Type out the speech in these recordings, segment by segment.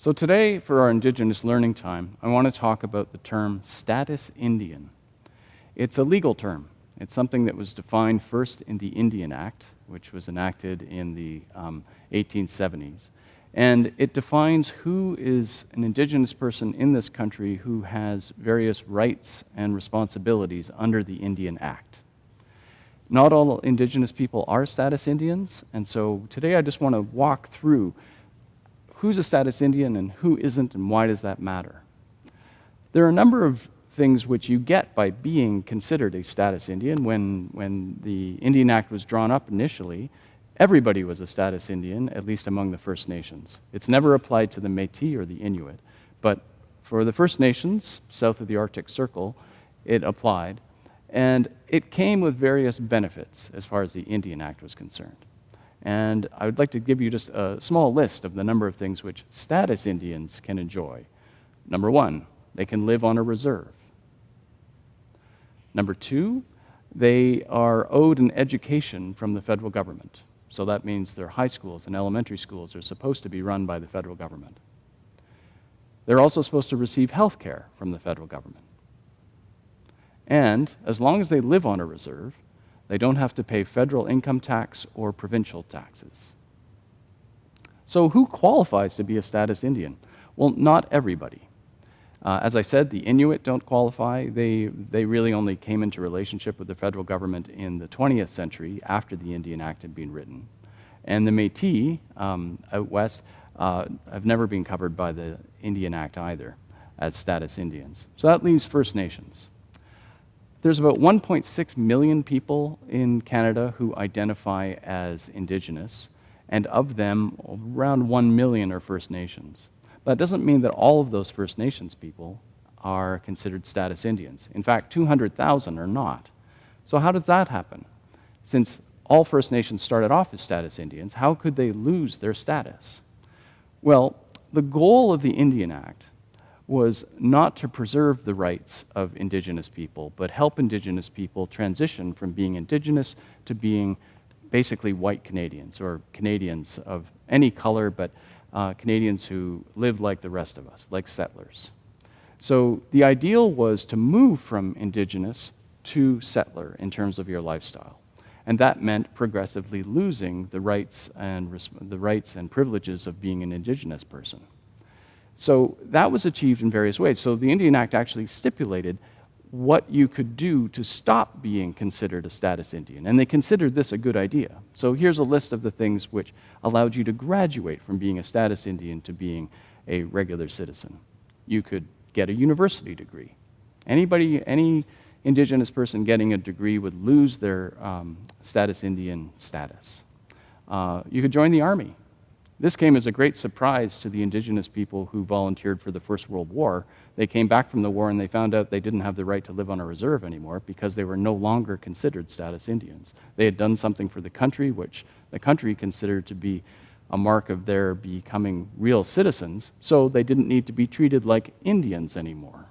So today, for our Indigenous learning time, I want to talk about the term status Indian. It's a legal term. It's something that was defined first in the Indian Act, which was enacted in the 1870s. And it defines who is an Indigenous person in this country who has various rights and responsibilities under the Indian Act. Not all Indigenous people are status Indians, and so today I just want to walk through who's a status Indian and who isn't, and why does that matter. There are a number of things which you get by being considered a status Indian. When the Indian Act was drawn up initially, everybody was a status Indian, at least among the First Nations. It's never applied to the Métis or the Inuit, but for the First Nations, south of the Arctic Circle, it applied, and it came with various benefits as far as the Indian Act was concerned. And I would like to give you just a small list of the number of things which status Indians can enjoy. Number one, they can live on a reserve. Number two, they are owed an education from the federal government. So that means their high schools and elementary schools are supposed to be run by the federal government. They're also supposed to receive health care from the federal government. And as long as they live on a reserve, they don't have to pay federal income tax or provincial taxes. So who qualifies to be a status Indian? Well, not everybody. As I said, the Inuit don't qualify. They really only came into relationship with the federal government in the 20th century after the Indian Act had been written. And the Métis out west have never been covered by the Indian Act either as status Indians. So that leaves First Nations. There's about 1.6 million people in Canada who identify as Indigenous, and of them, around 1 million are First Nations. That doesn't mean that all of those First Nations people are considered status Indians. In fact, 200,000 are not. So how did that happen? Since all First Nations started off as status Indians, how could they lose their status? Well, the goal of the Indian Act was not to preserve the rights of Indigenous people, but help Indigenous people transition from being Indigenous to being basically white Canadians, or Canadians of any color, but Canadians who live like the rest of us, like settlers. So the ideal was to move from Indigenous to settler in terms of your lifestyle. And that meant progressively losing the rights and privileges of being an Indigenous person. So that was achieved in various ways. So the Indian Act actually stipulated what you could do to stop being considered a status Indian. And they considered this a good idea. So here's a list of the things which allowed you to graduate from being a status Indian to being a regular citizen. You could get a university degree. Any Indigenous person getting a degree would lose their status Indian status. You could join the army. This came as a great surprise to the Indigenous people who volunteered for the First World War. They came back from the war and they found out they didn't have the right to live on a reserve anymore because they were no longer considered status Indians. They had done something for the country, which the country considered to be a mark of their becoming real citizens, so they didn't need to be treated like Indians anymore.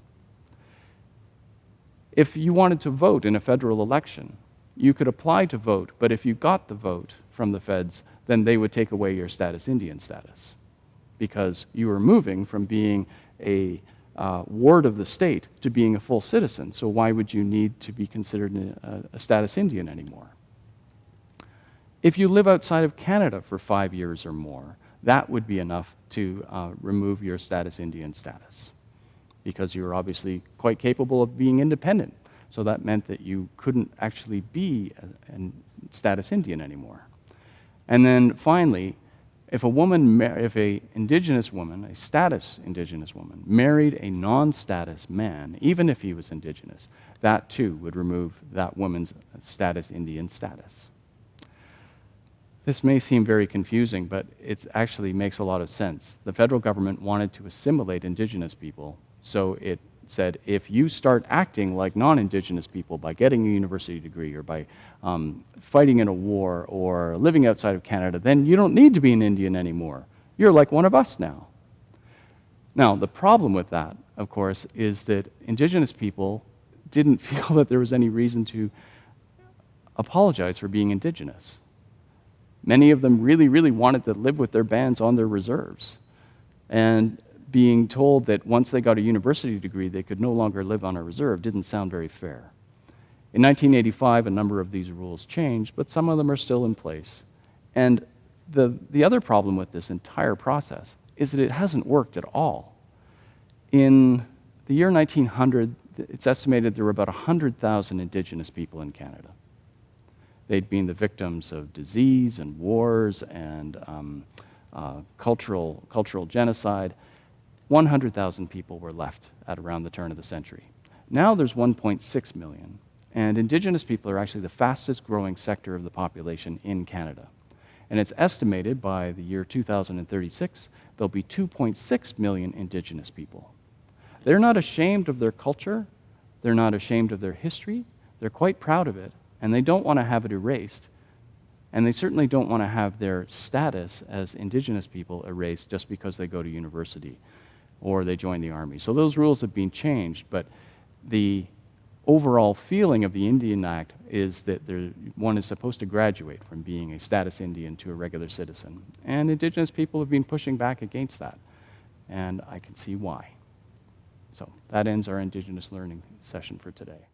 If you wanted to vote in a federal election, you could apply to vote, but if you got the vote from the feds, then they would take away your status Indian status because you were moving from being a ward of the state to being a full citizen. So why would you need to be considered a status Indian anymore? If you live outside of Canada for 5 years or more, that would be enough to remove your status Indian status because you were obviously quite capable of being independent. So that meant that you couldn't actually be a status Indian anymore. And then finally, if a Indigenous woman, a status Indigenous woman, married a non-status man, even if he was Indigenous, that too would remove that woman's status Indian status. This may seem very confusing, but it actually makes a lot of sense. The federal government wanted to assimilate Indigenous people, so it said, if you start acting like non-Indigenous people by getting a university degree or by fighting in a war or living outside of Canada, then you don't need to be an Indian anymore. You're like one of us now. Now, the problem with that, of course, is that Indigenous people didn't feel that there was any reason to apologize for being Indigenous. Many of them really, really wanted to live with their bands on their reserves. And being told that once they got a university degree, they could no longer live on a reserve didn't sound very fair. In 1985, a number of these rules changed, but some of them are still in place. And the other problem with this entire process is that it hasn't worked at all. In the year 1900, it's estimated there were about 100,000 Indigenous people in Canada. They'd been the victims of disease and wars and cultural genocide. 100,000 people were left at around the turn of the century. Now there's 1.6 million, and Indigenous people are actually the fastest growing sector of the population in Canada. And it's estimated by the year 2036, there'll be 2.6 million Indigenous people. They're not ashamed of their culture, they're not ashamed of their history, they're quite proud of it, and they don't want to have it erased. And they certainly don't want to have their status as Indigenous people erased just because they go to university or they join the army. So those rules have been changed, but the overall feeling of the Indian Act is that one is supposed to graduate from being a status Indian to a regular citizen. And Indigenous people have been pushing back against that, and I can see why. So that ends our Indigenous learning session for today.